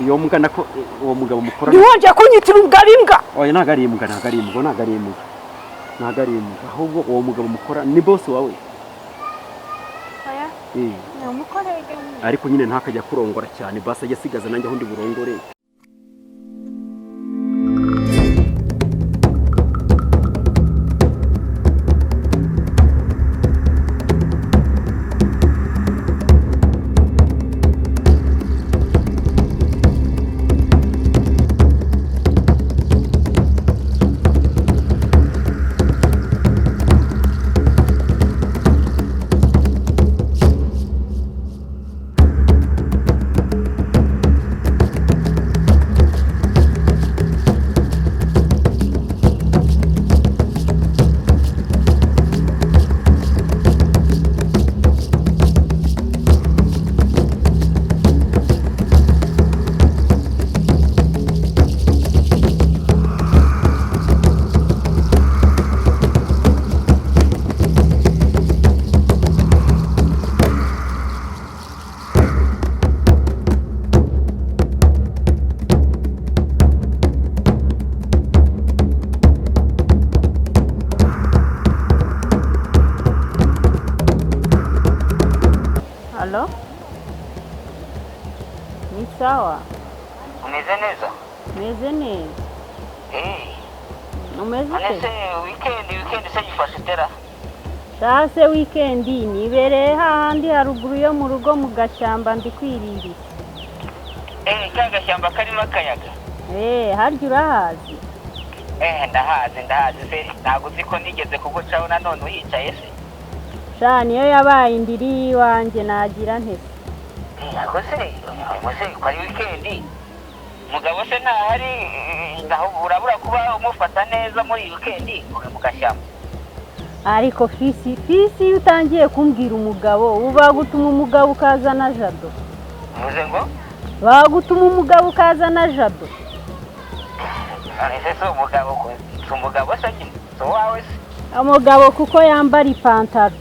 iyo mbwa nako uwo mugabo mukora ntiwonje kunyitira ubwabimbwa oya nagari imbwa ahubwo uwo mugabo mukora ni boss wawe oya ni umukorege ariko nyine ntakajya kurongora cyane basi ajya sigaza nanjye aho ndi burongore Halo? Ni sawa? Umeze neza? Meze neza. Umeze neza? Weekend se gifashe tera? Shase weekend nibereye hahandi haruguru yo mu rugo mu gashyamba ndi kwirira. Ka gashyamba karimo akayaga? Harya urahazi? Ndahazi se ntabwo uzi ko nigeze kugucaho nanone uhicaye se? Niyo yabaye indiri wanjye nagira ntese muse kwa weekend mugabo se ntahari urabura kuba umufata neza muri weekend mu gashyamba ariko fisi iyo utangiye kumbwira umugabo ubagutuma umugabo ukazana jado muze ngo bagutuma umugabo ukazana jado ese umugabo se so wawe se umugabo kuko yambara ipantaro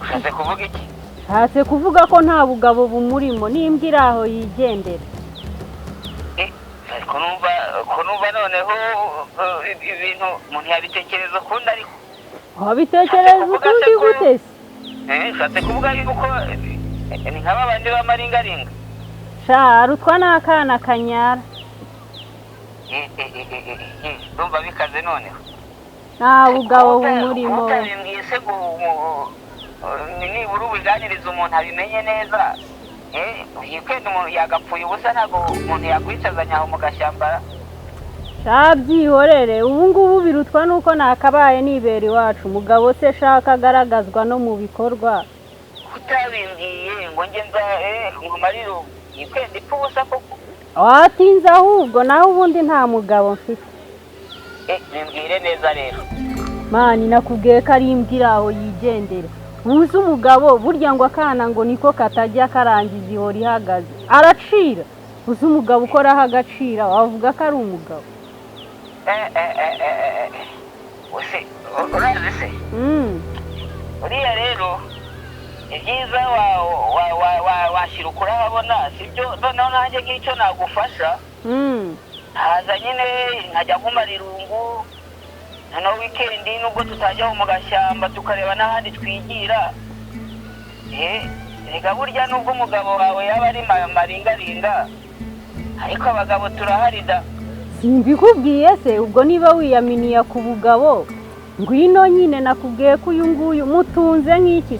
Ushatse kuvuga iki? Ushatse kuvuga ko nta bugabo bumurimo nimbwira aho yigendera. Kunumva noneho ibintu umuntu yabitekereza ukundi ariko. Wabitekereza ukundi gute se? Ushatse kuvuga yuko ni nk'aba bandi b'amaringaringa. Rutwa n'akana kanyara. Ndumva bikaze noneho. Nta bugabo bumurimo. Nibura ubiganiriza umuntu abimenye neza weekend umuntu yagapfuye ubusa ntabwo umuntu yakwicazanya aho mu gashyamba byihorere ubu ngubu birutwa nuko nakabaye nibera iwacu umugabo se shaka agaragazwa no mu bikorwa utabimbwiye ngo nge nkumarire weekend ipfa ubusa koko watinze ahubwo naho ubundi nta mugabo mfite bimbwire neza rero mani nakubwiye ko ari imbwira aho yigendera uzi umugabo burya ngo akana ngo niko katajya karangiza ihora ihagaze aracira uzi umugabo ukoraho agacira wavuga ko ari umugabo urazi se uriya rero ni byiza washyira ukurahabona sibyo noneho nanjye nk'icyo nagufasha haza nyine nkajya nkumara irungu noneho weekend nubwo tutajya mu gashyamba tukareba n'ahandi twigira rega burya nubwo umugabo wawe yaba ari maringaringa ariko abagabo turaharida simbikubwiye se ubwo niba wiyaminiye ku bugabo ngwino nyine nakubwiye ko uyu nguyu mutunze nk'iki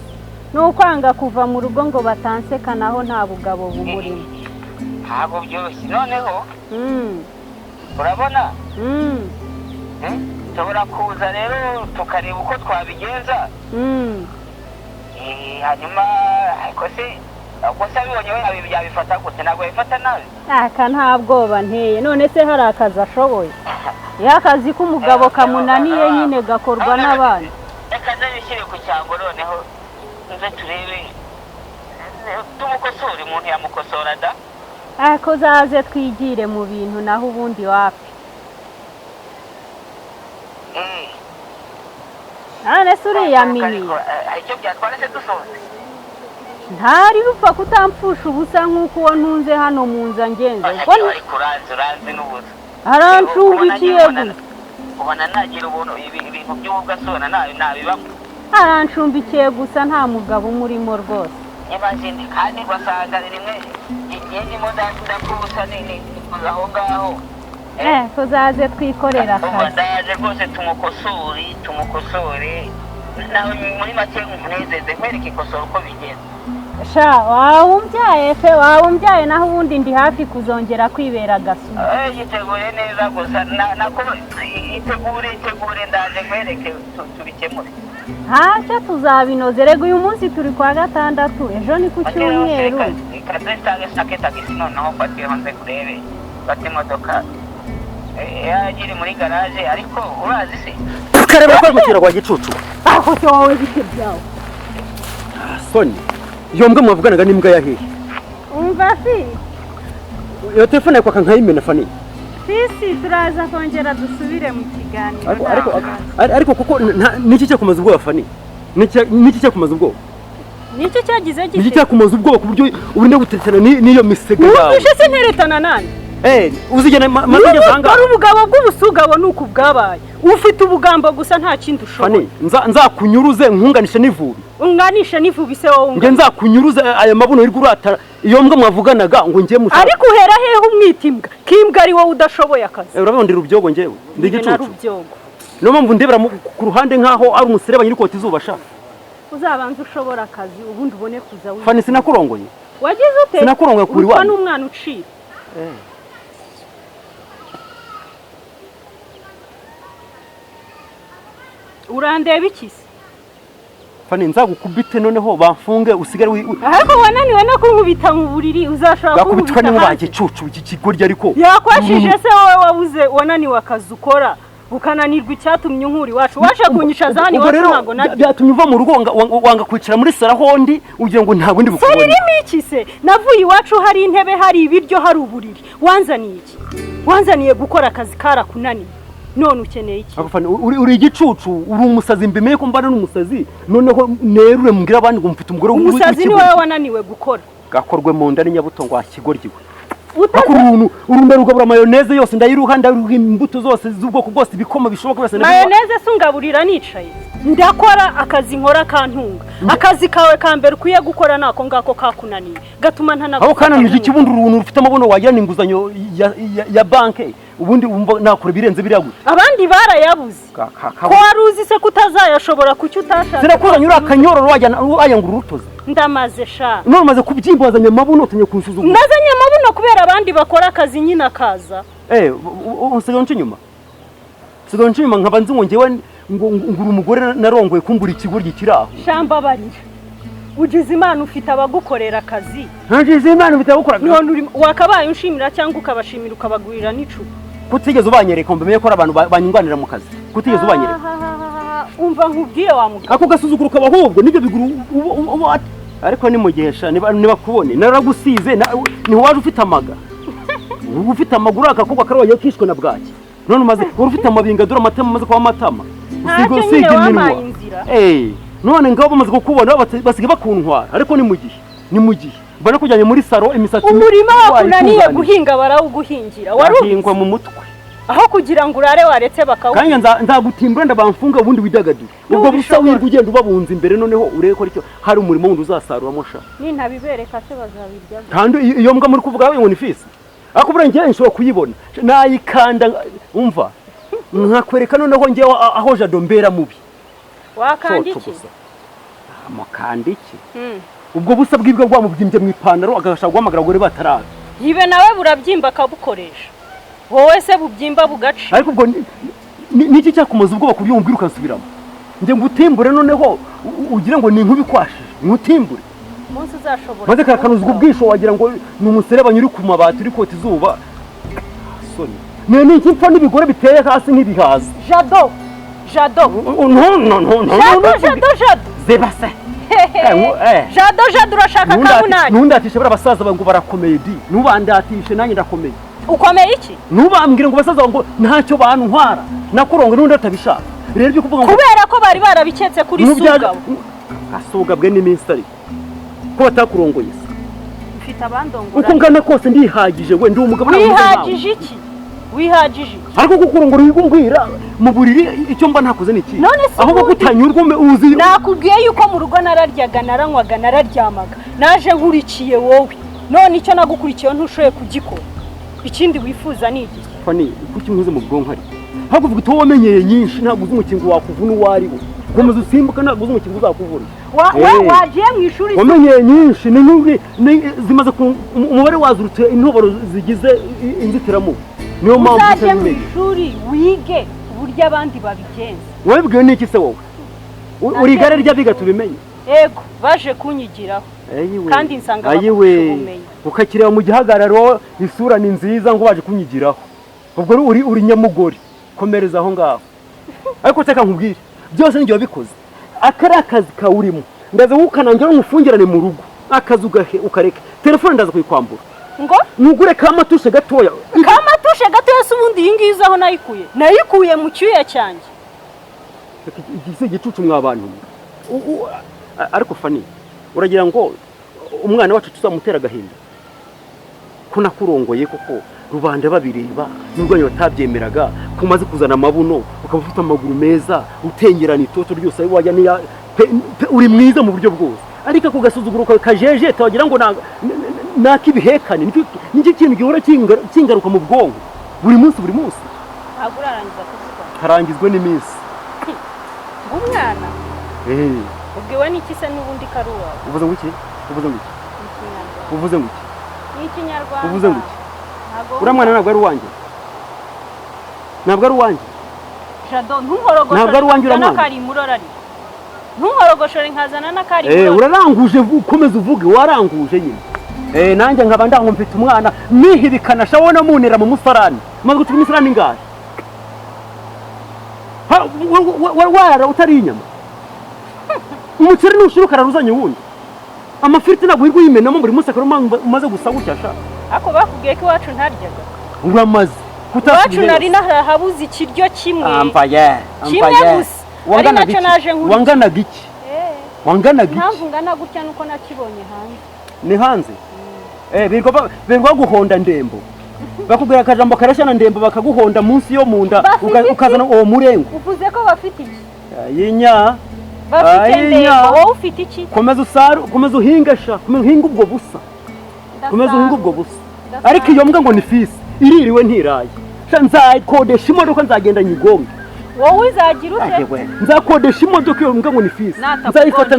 n'ukwanga kuva mu rugo ngo batanseka naho nta bugabo bumurimo ntabwo byoroshye noneho urabona tubura kuza rero tukareba uko twabigenza hanyuma ariko se abibonye we yabifata gute ntabwo yabifata nabi aka nta bwoba nteye none se hari akazi ashoboye iyo akazi k'umugabo kamunaniye nyine gakorwa n'abandi reka nzabishyire ku cyango noneho nze turebe tumukosore umuntu yamukosora da ariko zaze twigire mu bintu naho ubundi wapi none se uriyaminiye icyo byatwara se dusoze ntari rupfa kutampfusha ubusa nk'uko uwo ntunze hano mu nza ngenza urazi n'ubusa arancumbikiye gusa ubona nagira ubuntu ibintu by'ubwasona nabibamo arancumbikiye gusa nta mugabo umurimo rwose nyabazindi kandi basanga rimwe igihe ndimo ndakubusa aho ngaho tuzaze twikorera akazi ndaje rwose tumukosore nawe muri make nkunezeze nkwereke ikosora uko bigenda sha wawumbyaye naho ubundi ndi hafi kuzongera kwibera agasura yitegure neza gusa nako itegure ndaje nkwereke tubikemure ntacyo tuzabinoze rega uyu munsi turi kwa gatandatu ejo ni ku cyumweru sake tagisi noneho mfatiye hanze kurebe fata imodoka yagiri muri garaje ariko urazi se tukareba ko gukira kwa gicucu aho cyo wowe bite byawe Soni iyo mbwa mwavuganaga n'imbwa yahiye umva fi iyo telefone yakwa nkayimena Fani sisi turaza kongera dusubire mu kiganiro ariko kuko niki cyo kumaza ubwoba Fani niki cyo kumaza ubwoba niki cyagize niki cyo kumaza ubwoba ku buryo urinde guteretana n'iyo misego yawe ufishe se nteretana nani uzigena mazige zanga ari ubugabo bw'ubusugabo nuko bwabaye ufite ubugambo gusa nta kindi ushobora Fani nzakunyuruze nkunganisha n'ivubi unganisha n'ivubi se wowe nge nzakunyuruze aya mabuno iri guratara iyo mbwa mwavuganaga ngo ngiye mushaka ariko uhera hehe umwita imbwa kimbwa ari wowe udashoboye akazi urabondera ubyogo ngewe ndi gicucu no mpamvu ndebera ku ruhande nkaho ari umusereba nyiri koti izuba sha uzabanza ushobora akazi ubundi ubone kuza wiwe Fani sinakurongoye wagize ute sinakurongoye kuri wanyu n'umwana ucira urandeba iki se Fani nzagukubite noneho bamfunge usigare ariko wananiwe no kunkubita mu buriri uzashobora kunkubitwa n'ubaje cucu iki kigorya ariko yakwashije se wowe wabuze wananiwe akazi ukora ukananirwa icyatumye unkuri wacu waje kunyisha zani wacu ntago nari byatumye uva mu rugo wanga kwicara muri sara hondi ugira ngo ntago ndi bukubone Sarimo iki se navuye iwacu hari intebe hari ibiryo hari uburiri wanzaniye iki wanzaniye gukora akazi karakunaniye none ukeneye iki Fani uri igicucu uri umusazi mbemeye ko mbana n'umusazi noneho nerure mbwira abandi ngo mfite umugore umusazi ni wowe wananiwe gukora gakorwe mu nda n'inyabutongo hakigoryiwe urumbe rugabura mayoneze yose ndayiruha imbuto zose z'ubwoko bwose ibikoma bishoboka byose mayoneze sungaburira nicaye ndakora akazi nkora kantunga akazi kawe ka mbere ukwiye gukora nako ngako kakunaniye gatuma ntanagufa aho kananije ikibundi uruntu rufite amabono wagira n'inguzanyo ya banke ubundi nakora birenze biriya gute abandi barayabuze ko waruzi se kutazayashobora kuki utashaka sirakuzanye uri akanyororo wajya ngo urutoze ndamaze sha none umaze kubyimbazanya amabuno utenye kunsuzugura ndazanye amabuno kubera abandi bakora akazi nyine akaza usigaye unca inyuma nkaba nzi ngo ngewe ngura umugore narongoye kumbura ikigoryi kiraho shamba barira ugize imana ufite abagukorera akazi ntagize imana ufite abagukorera none wakabaye unshimira cyangwa ukabashimira ukabagurira n'icupa kutigeze ubanyereka mbemeye ko ari abantu banyunganira mu kazi kutigeze ubanyereka umva nkubwiye wa mugabo ako gasuzuguro kabahubwo nibyo biguru ariko ni mugesha nibakubone naragusize ni waje ufite amaga ufite amaguru akakobwa karoye kishwe na bwaki none umaze ufite amabinga dura amatama maze kwa matama usiga iminwa none ngabo bamaze kukubona basiga bakuntwara ariko ni mu gihe mbona kujyanye muri saro imisatsi umurima wakunaniye guhinga barawuguhingira warahingwa mu mutwe aho kugira ngo urare waretse bakawu kandi nzagutimbura ndabamfunga ubundi widagadure ubwo busa wirwa ugenda ubabunza imbere noneho ureke ko hari umurimo wundi uzasaruramo sha nintabibereka se bazabirya kandi iyo mbwa muri kuvuga ngo ni fisi ariko bure ngiye nshobora kuyibona nayikanda umva nkakwereka noneho ngiye aho jado mbera mubi wakandiki amukandiki ubwo busa bwibwa bwamubyimbye mu ipantaro agashaka guhamagara abagore bataraza yibe nawe burabyimba akabukoresha wowe se bubyimba bugaca ariko ubwo niki cyakumaza ubwoba kubyo umbwira ukansubiramo njye ngutimbure noneho ugira ngo ni inkubikwashije nkutimbure umunsi uzashobora maze karakanuzwa ubwisho wagira ngo ni umuserebanya uri ku mabati uri kota izuba soni ni ikipfa n'ibigore biteye hasi nk'ibihaza jado zebase jado urashaka kamunani ntundatishe bari abasaza ngo barakomeye di nubandatishe nanjye ndakomeye ukomeye iki ntubambwire ngo basaza ngo ntacyo bantwara nakurongo n'undi atabishaka rero ibyo kuvuga ngo kubera ko bari barabiketse kuri sugabo asugabwe n'iminsi ariko ko batakurongoye se ufite abandongora uko ngana kose ndihagije we ndi umugabo wihagije iki wihagije ariko gukurongora wigumbwira mu buriri icyo mba ntakoze niki ahubwo gutanyurwa uzi nakubwiye yuko mu rugo nararyaga naranywaga nararyamaga naje nkurikiye wowe none icyo nagukurikiye ntushoye kugikora ikindi wifuza ni iki fani kuki mwize mu bwonko ari ahubwo uvuga ito wamenyeye nyinshi ntabwo uzi umukingo wakuvuna uwo ari wo komeza usimbuka ntabwo uzi umukingo uzakuvuna wagiye mu ishuri wamenyeye nyinshi zimaze umubare wazurutse intoboro zigize inzitiramubu niyo mpamvu uzajye mu ishuri wige uburyo abandi babigenza wabibwiwe n'iki se wowe uri igare ry'abiga tubimenye yego baje kunyigiraho kandi nsanga bakurusha ubumenyi ukakireba mu gihagararo isura ni nziza ngo baje kunyigiraho ubwo uri nyamugore komereza aho ngaho ariko teka nkubwire byose n'igihe wabikoze akari akazi kawurimo ndaza ukanangira umufungirane mu rugo akazi ukareka telefone ndaza kuyikwambura ngo nugure kamatushe gatoya se ubundi iyi ngiyi aho nayikuye mu cyuya cyanjye igisi igicucu mw'abantu ariko fani uragira ngo umwana wacu tuzamutera agahinda ko nakurongoye koko rubanda babireba n'urwanyu batabyemeraga ko umaze kuzana amabuno ukaba ufite amaguru meza utengerana itoto ryose wajya uri mwiza mu buryo bwose ariko ako gasuzuguro kajeje tawagira ngo nakibihekane nicyo kintu gihora kingaruka mu bwonko buri munsi ntabwo urarangiza kuvuga harangizwe n'iminsi umwana ubwiwe n'iki se n'ubundi karuwa uvuze ngo iki ni ikinyarwanda uvuze ngo iki uriya mwana ntabwo ari uwanjye jado ntuhorogoshore n'akari murorari ntuhorogoshore nkazana n'akari murorari uraranguje ukomeza uvuge waranguje nyine nanjye nkaba ndango mfite umwana nihibikana shabona munera mu musarani maze gutuka imisarani ngahe warara utari inyama umuceri nushiruka araruzanye wundi amafiriti ntabwo wirwa uyimenamo buri munsi akaba umaze gusa gutya sha ako bakubwiye ko iwacu ntaryaga uramaze iwacu nari nahabuze ikiryo kimwe gusa ari nacyo naje nkuru wanganaga iki impamvu ngana gutya nuko nakibonye hanze ni hanze birirwa guhonda ndembo bakubwira akajambo karashya na ndembo bakaguhonda munsi yo munda ukazana uwo murengo uvuze ko bafite iki yinya bafite ndembo wowe ufite iki komeza uhinga ubwo busa ariko iyo mbwa ngo ni fisi iririwe ntiraye nzakodesha imodoka nzagenda nyigonga wowe uzagira ute nzakodesha imodoka iyo mbwa ngo ni fisi nzayifata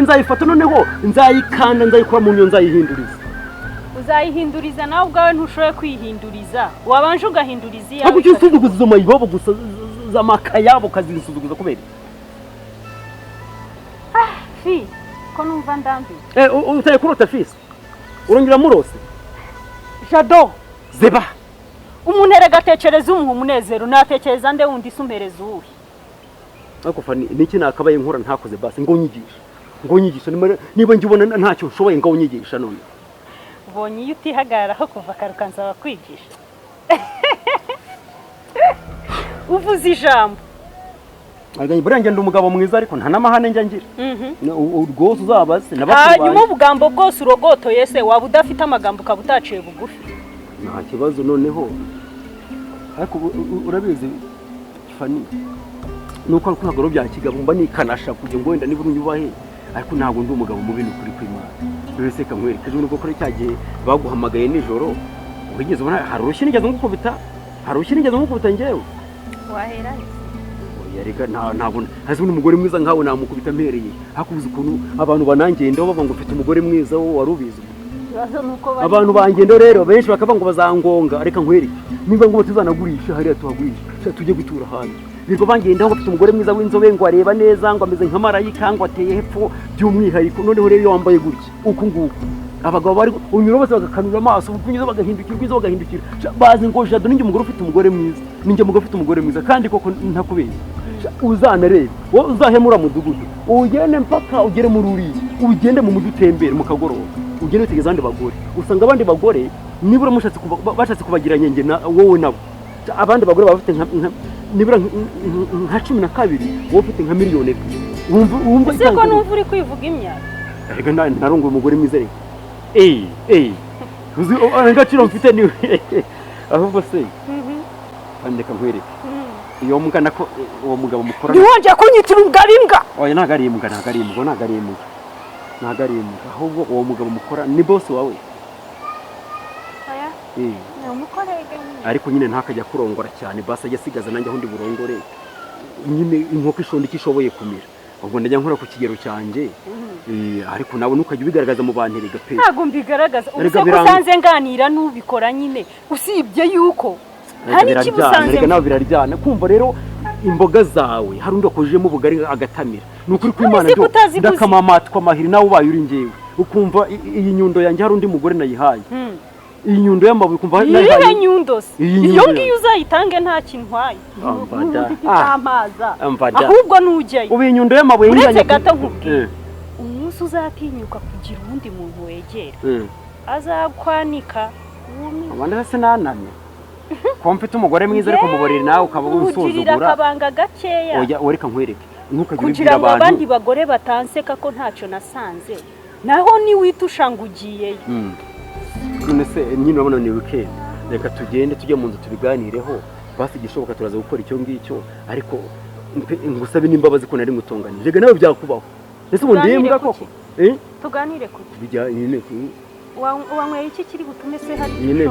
nzayifata noneho nzayikanda nzayikura mu nyo uzayihinduriza nawe ubwawe ntushoboye kwihinduriza wabanje ugahinduriza iyawe ariko icyo usuzuguza izo mayibobo gusa z'amakayabo ukazisuzuguza kubera fi ko numva ndambiwe utaye kurota fisi urongera murose jado zeba umuntu eragatekereza umuha umunezero natekereza nde wundi isumpereza uwuhe ariko fani niki nakabaye nkora ntakoze basi ngo nyigisha niba njye ntacyo nshoboye ngo nyigisha none ubonye iyo utihagararaho kuva akaruka nsaba kwigisha uvuze ijambo burenge ndi umugabo mwiza ariko nta n'amahane njya ngira rwose uzabaze hanyuma ubugambo bwose urogotoye se waba udafite amagambo ukaba utaciye bugufi nta kibazo noneho ariko urabizi fani nuko ntabwo bya kigabo mba nikanasha kugira ngo wenda niba unyubahe ariko ntabwo ndi umugabo mubi n'ukuri kw'Imana wese kamwereka ejo nubwo kuri cya gihe baguhamagaye nijoro wigeze ubona hari urushyi nigeze ngukubita njyewe wahera yareka ntabwo hazi umugore mwiza nkawe namukubita mpereye hakubuza ukuntu abantu banangendaho bava ngo ufite umugore mwiza wo wari ubizi abantu bangendo rero benshi bakava ngo bazangonga reka nkwereke niba ngo tuzanagurisha hariya tuhagurisha tujye gutura hanze birwo bangendaho bafite umugore mwiza w'inzobe ngo areba neza ngo ameze nka marayika ngo ateye hepfo by'umwihariko noneho rero wambaye gutya uku nguku abagabo bari unyura bose bagakanura amaso ubukunyizo bagahindukira ubwiza bagahindukira bazi ngo jado ninjye umugore ufite umugore mwiza kandi koko ntakubeshya uzanarebe wowe uzahemura mudugudu ugende mpaka ugere muri uriya ugende mu mujyi utembere mu kagoroba ugende utegeze abandi bagore usanga abandi bagore nibura bashatse kubagiranya njye wowe nabo abandi bagore baba bafite nibura nka 12 wowe ufite nka miliyoni 2 wumva ese ko numva uri kwivuga imyaka Ariko narunguye umugore mwiza ariko. Uzi agaciro mfite ni ahubwo se. Andeka nkwereke. Iyo mbwa nako uwo mugabo mukora. Ntiwongeye kunyitira ubwarimbwa. Oya ntago ari imbwa. Ahubwo uwo mugabo mukora ni boss wawe. Oya. Ni umukorege. Ariko nyine ntakajya kurongora cyane basi ajya sigaza nanjye ahundi burongore. Nyine inkoko ishonda ikishoboye kumira. Ubwo ndajya nkora ku kigero cyanje. Ariko nawe nukajya ubigaragaza mu bantu erega pe. Ntago mbigaragaza. Ubuse kusanze nganira n'ubikora nyine. Usibye yuko hari ikibusanze. Reka nawe biraryana. Kumva rero imboga zawe hari undi wakujemo ubugari agatamira. Nukuri ku Imana byo ndakamamatwa mahiri nawe ubaye uri ngewe. Ukumva iyi nyundo yanjye hari undi mugore nayihaye. Iyi nyundo y'amabuye kumva nayihaye. Iyi nyundo se. Iyo ngiyo uzayitange nta kintwaye. Ahubwo nujyayo. Ubu nyundo y'amabuye njyanye gato nkubwiye. Umunsi uzatinyuka kugira undi muntu wegera. Azakwanika. Abandi base nanamye. Ko mfite umugore mwiza ariko muborera nawe ukaba unsuzugura. Kugirira akabanga gakeya. Oya wereka nkwereke. Kugira ngo abandi bagore batanseka ko ntacyo nasanze. Naho ni witushanga ugiyeyo. None se nyine urabona ni weekend. Reka tugende tujye mu nzu tubiganireho. Basi gishoboka turaza gukora icyo ngicyo ariko ngusabe n'imbabazi ko nari ngutonganije. Rega nawe byakubaho. Ese ubu ndembwa koko? Tuganire kuki? Bijyanye wanyweye iki kiri gutume se hari nyine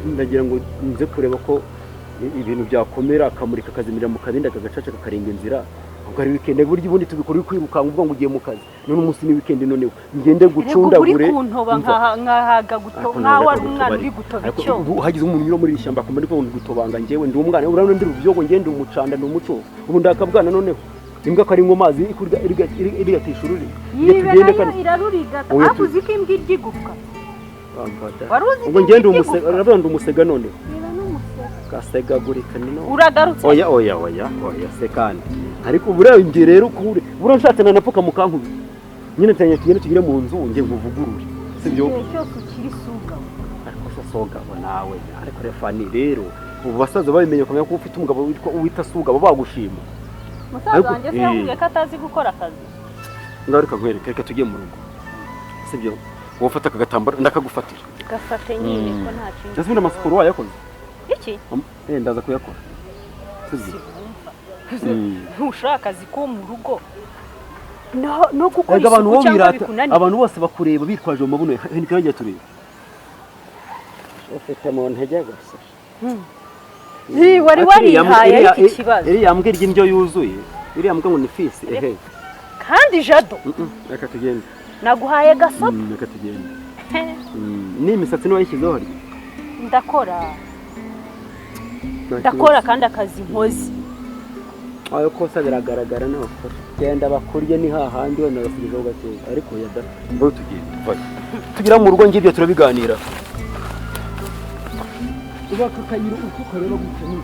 ndagira ngo nze kureba ko ibintu byakomera akamurika akazimira mu kabindi akagacaca kakarenga inzira. Ubwo ari weekend buryo ubundi tubikora kwirukanka ubwo ngo ugiye mu kazi. None umunsi ni weekend none ngende gucundagure. Uri kuntoba nkahaga gutoba nkaho ari umwana uri gutoba icyo. Hagize umuntu uri muri ishyamba akomba ariko gutobanga njyewe ndi umwana urabona ndi rubyogo ngende umucanda ndi umuco. Ubu ndakabwana noneho. Imbwa kari ngo mazi ikurya irigatisha ururi. Tugende kandi iraruriga. Akuzi ko imbwa iryigufwa. Ubwo ngende urabona umusega none. Gasega gurika nino. Uragarutse. Oya se kandi. Ariko uburengi rero kure. Buranshatse nanapfuka mukankubi. Nyine tanye tugire mu nzu nge nguvugurure. Sibyo? Cyose ukiri suga. Ariko se soga nawe. Ariko refani rero ubu basaza babimenye kumenya ko ufite umugabo wita suga bagushima. Musaza wanjye se yavuye ko atazi gukora akazi. Ngarika nkwereka reka tujye mu rugo. Sibyo? Wofata akagatambara ndakagufatira. Gafate nyine ko nta kintu. Ndasubira amasukuru wayakoze. Iki? Ndaza kuyakora. Sibyo? Ntushaka akazi ko mu rugo. No gukora isuku cyangwa bikunaniye. Abantu bose bakureba bitwaje mu mabuno ntikajya tureba. Ufite mu ntege gusa. Wari warihaye iki kibazo. Iriya mbwa ry'indyo yuzuye. Iriya mbwa ngo ni fisi Kandi jado. Reka tugende. Naguhaye gasopo. Reka tugende. Ni imisatsi no yishyizeho hari. Ndakora kandi akazi nkozi. Ayo kosa biragaragara naho. Genda bakurye ni hahandi wenda basigaho gakeya ariko yada ngo tugende. Tugira mu rugo ngibyo turabiganira. Ubaka kayiro uko kareba gutya ni